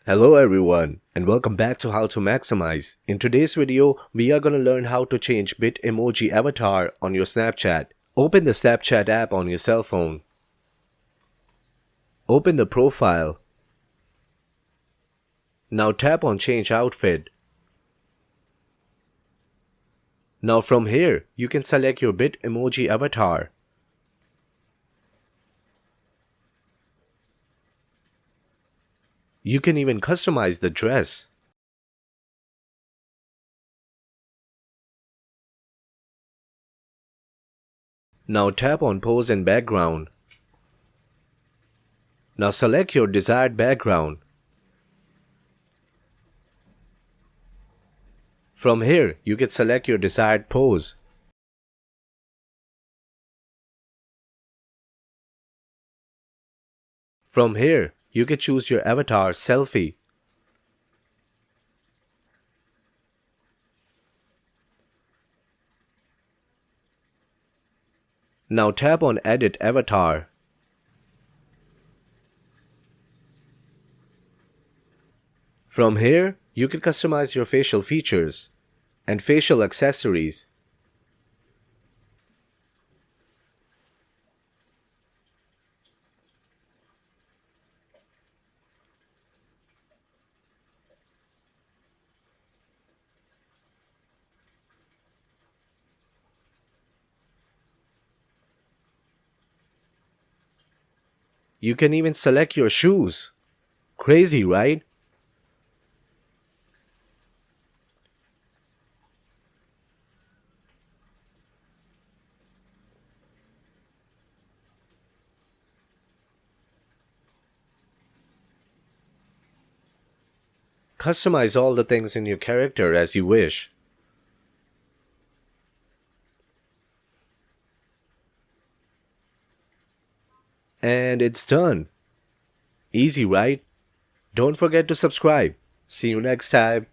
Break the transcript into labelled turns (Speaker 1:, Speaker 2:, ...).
Speaker 1: Hello everyone and welcome back to How to Maximize. In today's video, we are going to learn how to change Bitmoji avatar on your Snapchat. Open the Snapchat app on your cell phone. Open the profile. Now tap on Change Outfit. Now from here, you can select your Bitmoji avatar. You can even customize the dress. Now tap on Pose and Background. Now select your desired background. From here, you can select your desired pose. From here, you can choose your avatar selfie. Now tap on Edit Avatar. From here, you can customize your facial features and facial accessories. You can even select your shoes. Crazy, right? Customize all the things in your character as you wish. And it's done. Easy, right? Don't forget to subscribe. See you next time.